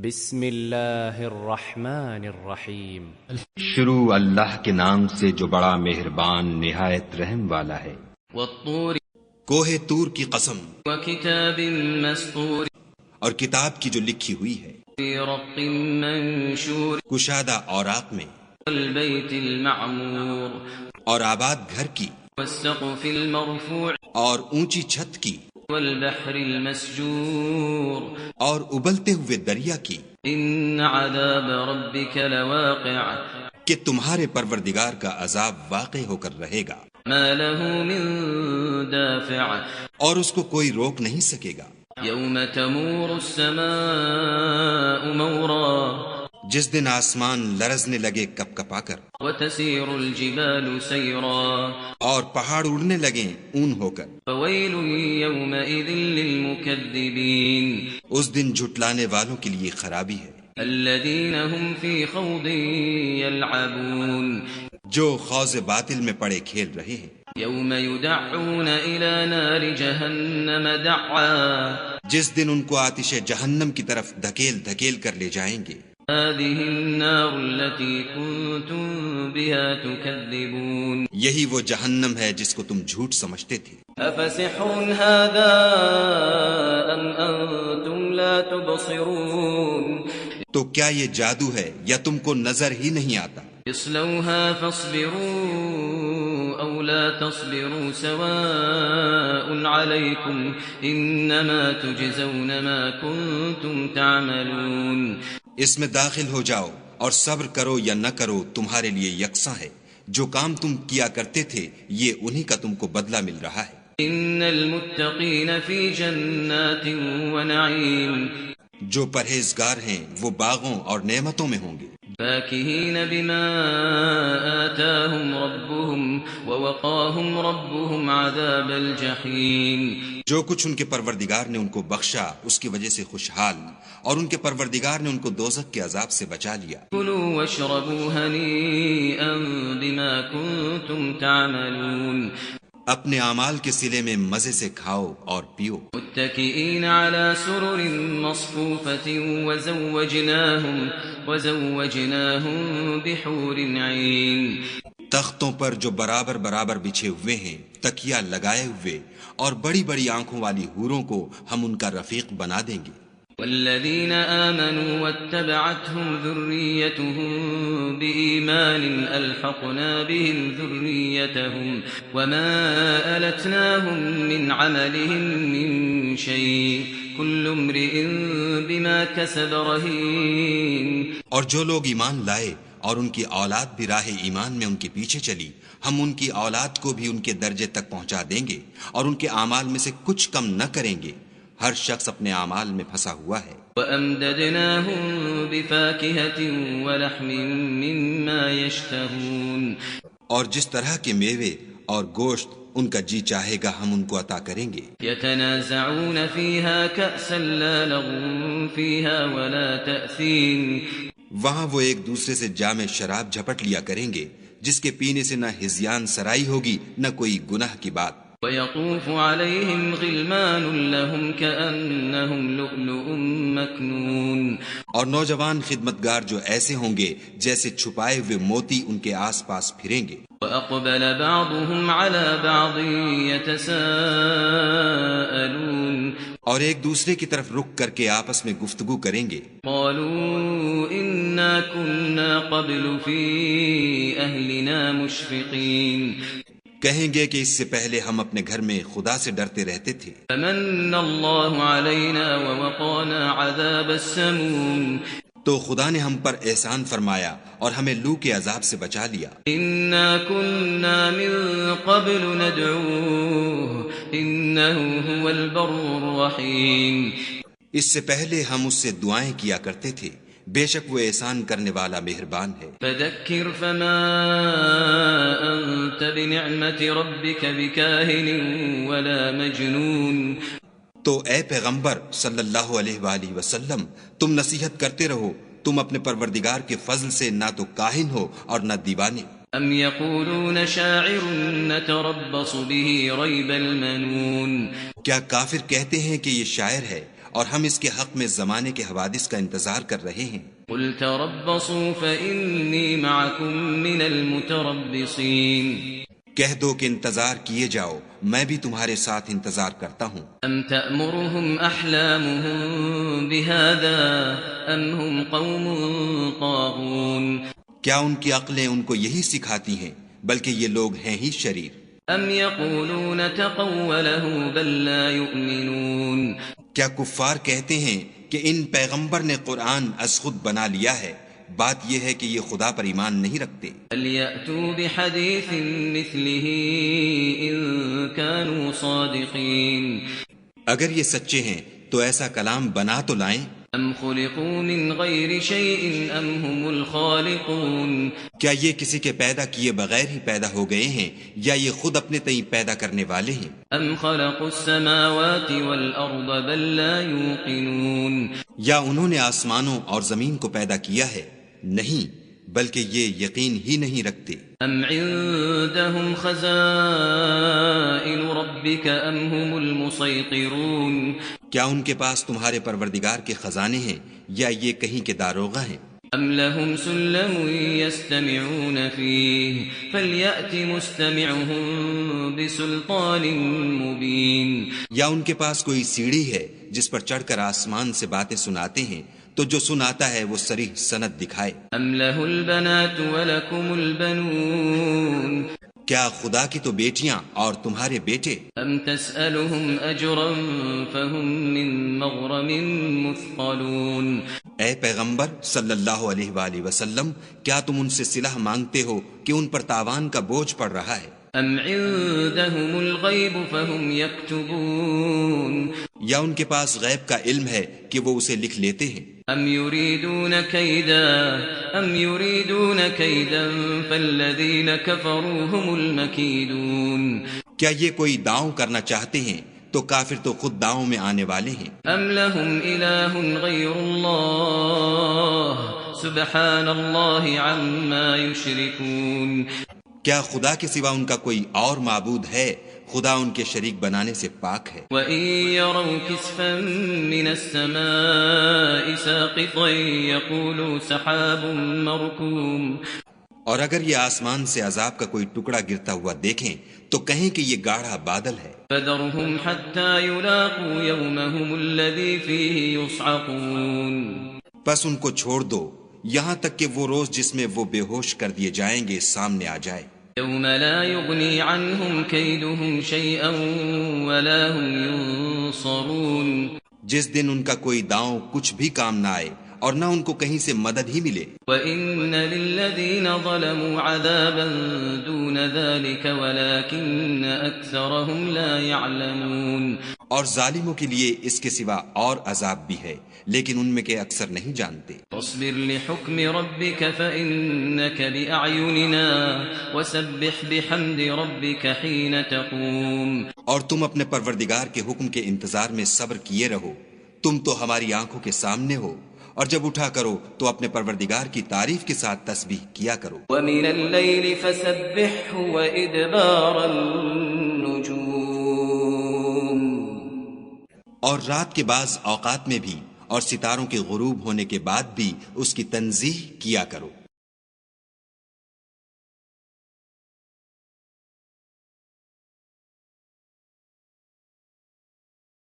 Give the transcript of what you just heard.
بسم اللہ الرحمن الرحیم۔ شروع اللہ کے نام سے جو بڑا مہربان نہایت رحم والا ہے۔ والطور کوہ طور کی قسم، وکتاب مسطور اور کتاب کی جو لکھی ہوئی ہے، فی رق منشور کشادہ اوراق میں، والبیت المعمور اور آباد گھر کی، والسقف المرفوع اور اونچی چھت کی، والبحر المسجور اور ابلتے ہوئے دریا کی، ان عذاب ربک لواقع کہ تمہارے پروردگار کا عذاب واقع ہو کر رہے گا، ما له من دافع اور اس کو کوئی روک نہیں سکے گا۔ یوم تمور السماء مورا جس دن آسمان لرزنے لگے کپ کپا کر، وتسیر الجبال سیرا اور پہاڑ اڑنے لگیں اون ہو کر، فویل یومئذ للمکذبین اس دن جھٹلانے والوں کے لیے خرابی ہے، الذین هم فی خوض یلعبون جو خوض باطل میں پڑے کھیل رہے ہیں۔ یوم یدعون الی نار جہنم دعا جس دن ان کو آتش جہنم کی طرف دھکیل دھکیل کر لے جائیں گے۔ هذه النار التي كنتم بها تكذبون یہی وہ جہنم ہے جس کو تم جھوٹ سمجھتے تھے۔ افسحر هذا ام انتم لا تبصرون تو کیا یہ جادو ہے یا تم کو نظر ہی نہیں آتا؟ اصلوها فاصبروا او لا تصبروا سواء عليكم انما تجزون ما كنتم تعملون اس میں داخل ہو جاؤ اور صبر کرو یا نہ کرو تمہارے لیے یکساں ہے، جو کام تم کیا کرتے تھے یہ انہی کا تم کو بدلہ مل رہا ہے۔ ان المتقین فی جنات ونعیم جو پرہیزگار ہیں وہ باغوں اور نعمتوں میں ہوں گے، فاکہین بما آتاہم ربهم ووقاہم ربهم عذاب الجحیم جو کچھ ان کے پروردگار نے ان کو بخشا اس کی وجہ سے خوشحال، اور ان کے پروردگار نے ان کو دوزخ کے عذاب سے بچا لیا۔ کلوا واشربوا ہنیئا بما کنتم تعملون اپنے اعمال کے صلے میں مزے سے کھاؤ اور پیو، متکئین علی سرر مصفوفۃ وزوجناہم بحور عین تختوں پر جو برابر برابر بچھے ہوئے ہیں، تکیہ لگائے ہوئے، اور بڑی بڑی آنکھوں والی حوروں کو ہم ان کا رفیق بنا دیں گے۔ والذین آمنوا واتبعتهم ذریتهم بإیمان الحقنا بهم ذریتهم وما ألتناهم من عملهم من شیء کل امرئ بما کسب رہین اور جو لوگ ایمان لائے اور ان کی اولاد بھی راہ ایمان میں ان کے پیچھے چلی، ہم ان کی اولاد کو بھی ان کے درجے تک پہنچا دیں گے اور ان کے اعمال میں سے کچھ کم نہ کریں گے۔ ہر شخص اپنے اعمال میں پھنسا ہوا ہے۔ وَأَمْدَدْنَاهُمْ بِفَاكِهَةٍ وَلَحْمٍ مِّمَّا يَشْتَهُونَ اور جس طرح کے میوے اور گوشت ان کا جی چاہے گا ہم ان کو عطا کریں گے۔ يَتَنَازَعُونَ فِيهَا كَأْسًا لَا لَغْوٌ فِيهَا وَلَا تَأْثِيمٌ وہاں وہ ایک دوسرے سے جام شراب جھپٹ لیا کریں گے، جس کے پینے سے نہ ہذیان سرائی ہوگی نہ کوئی گناہ کی بات۔ وَيَطُوفُ عَلَيْهِمْ غِلْمَانٌ لَهُمْ كَأَنَّهُمْ لُؤْلُؤٌ مَّكْنُونٌ اور نوجوان خدمتگار جو ایسے ہوں گے جیسے چھپائے ہوئے موتی ان کے آس پاس پھریں گے۔ وَأَقْبَلَ بَعْضُهُمْ عَلَى بَعْضٍ يَتَسَاءَلُونَ اور ایک دوسرے کی طرف رک کر کے آپس میں گفتگو کریں گے۔ قَالُوا إِنَّا كُنَّا قَبْلُ فِي أَهْلِنَا مُشْفِقِينَ کہیں گے کہ اس سے پہلے ہم اپنے گھر میں خدا سے ڈرتے رہتے تھے۔ فَمَنَّ اللَّهُ عَلَيْنَا وَوَقَانَا عَذَابَ السَّمُومِ تو خدا نے ہم پر احسان فرمایا اور ہمیں لو کے عذاب سے بچا لیا۔ إِنَّا كُنَّا مِن قَبْلُ نَدْعُوهُ إِنَّهُ هُوَ الْبَرُّ الرَّحِيمُ اس سے پہلے ہم اس سے دعائیں کیا کرتے تھے، بے شک وہ احسان کرنے والا مہربان ہے۔ فَذَكِّرْ فَمَا أَنْتَ بِنِعْمَةِ رَبِّكَ بِكَاهِنٍ وَلَا مَجْنُونٍ تو اے پیغمبر صلی اللہ علیہ وآلہ وسلم تم نصیحت کرتے رہو، تم اپنے پروردگار کے فضل سے نہ تو کاہن ہو اور نہ دیوانے۔ ام یقولون شاعر نتربص به ریب المنون کیا کافر کہتے ہیں کہ یہ شاعر ہے اور ہم اس کے حق میں زمانے کے حوادث کا انتظار کر رہے ہیں۔ قل تربصوا فإني معكم من المتربصين کہہ دو کہ انتظار کیے جاؤ، میں بھی تمہارے ساتھ انتظار کرتا ہوں۔ ام تأمرهم احلامهم بهذا ام هم قوم طاغون کیا ان کی عقلیں ان کو یہی سکھاتی ہیں؟ بلکہ یہ لوگ ہیں ہی شریر۔ ام يقولون تقوله بل لا يؤمنون کیا کفار کہتے ہیں کہ ان پیغمبر نے قرآن از خود بنا لیا ہے؟ بات یہ ہے کہ یہ خدا پر ایمان نہیں رکھتے۔ فَلْيَأْتُوا بِحَدِيثٍ مِثْلِهِ إِن كَانُوا صَادِقِينَ اگر یہ سچے ہیں تو ایسا کلام بنا تو لائیں۔ ام خلقوا من غیر شیء ام هم الخالقون کیا یہ کسی کے پیدا کیے بغیر ہی پیدا ہو گئے ہیں یا یہ خود اپنے تئیں پیدا کرنے والے ہیں؟ ام خلقوا السماوات والارض بل لا يوقنون یا انہوں نے آسمانوں اور زمین کو پیدا کیا ہے؟ نہیں، بلکہ یہ یقین ہی نہیں رکھتے۔ ام عندهم خزائن ربك ام هم المسيطرون کیا ان کے پاس تمہارے پروردگار کے خزانے ہیں یا یہ کہیں کے داروغہ ہیں؟ ام لهم سلم يستمعون فيه فليأت مستمعهم بسلطان مبين یا ان کے پاس کوئی سیڑھی ہے جس پر چڑھ کر آسمان سے باتیں سناتے ہیں تو جو سناتا ہے وہ صریح سند دکھائے۔ ام له البنات ولكم البنون کیا خدا کی تو بیٹیاں اور تمہارے بیٹے؟ ام تسألهم اجرا فهم من مغرم مثقلون اے پیغمبر صلی اللہ علیہ وآلہ وسلم، کیا تم ان سے صلہ مانگتے ہو کہ ان پر تاوان کا بوجھ پڑ رہا ہے؟ ام عندهم الغیب فهم یکتبون یا ان کے پاس غیب کا علم ہے کہ وہ اسے لکھ لیتے ہیں؟ ام یریدون کیدا فالذین کفروا هم المکیدون کیا یہ کوئی داؤں کرنا چاہتے ہیں تو کافر تو خود داؤں میں آنے والے ہیں۔ ام لهم الہ غیر اللہ سبحان اللہ عما یشرکون کیا خدا کے سوا ان کا کوئی اور معبود ہے؟ خدا ان کے شریک بنانے سے پاک ہے۔ وَإِن يَرَوْا كِسْفًا مِّنَ السَّمَاءِ سَاقِطًا يَقُولُوا سَحَابٌ مَّرْكُومٌ اور اگر یہ آسمان سے عذاب کا کوئی ٹکڑا گرتا ہوا دیکھیں تو کہیں کہ یہ گاڑھا بادل ہے۔ فَذَرْهُمْ حَتَّى يُلَاقُوا يَوْمَهُمُ الَّذِي فِيهِ يُصْعَقُونَ پس ان کو چھوڑ دو یہاں تک کہ وہ روز جس میں وہ بے ہوش کر دیے جائیں گے سامنے آ جائے۔ يَوْمَ لَا يُغْنِي عَنْهُمْ كَيْدُهُمْ شَيْئًا وَلَا هُمْ يُنصَرُونَ جس دن ان کا کوئی داؤں کچھ بھی کام نہ آئے اور نہ ان کو کہیں سے مدد ہی ملے۔ وَإِنَّ لِلَّذِينَ ظَلَمُوا عَذَابًا دُونَ ذَلِكَ وَلَكِنَّ أَكْثَرَهُمْ لَا يَعْلَمُونَ اور ظالموں کے لیے اس کے سوا اور عذاب بھی ہے لیکن ان میں کے اکثر نہیں جانتے۔ فاصبر لحكم ربك فإنك بأعيننا وسبح بحمد ربك حين تقوم اور تم اپنے پروردگار کے حکم کے انتظار میں صبر کیے رہو، تم تو ہماری آنکھوں کے سامنے ہو، اور جب اٹھا کرو تو اپنے پروردگار کی تعریف کے ساتھ تسبیح کیا کرو۔ ومن الليل فسبحه وإدبار النجوم اور رات کے بعض اوقات میں بھی اور ستاروں کے غروب ہونے کے بعد بھی اس کی تنزیہ کیا کرو۔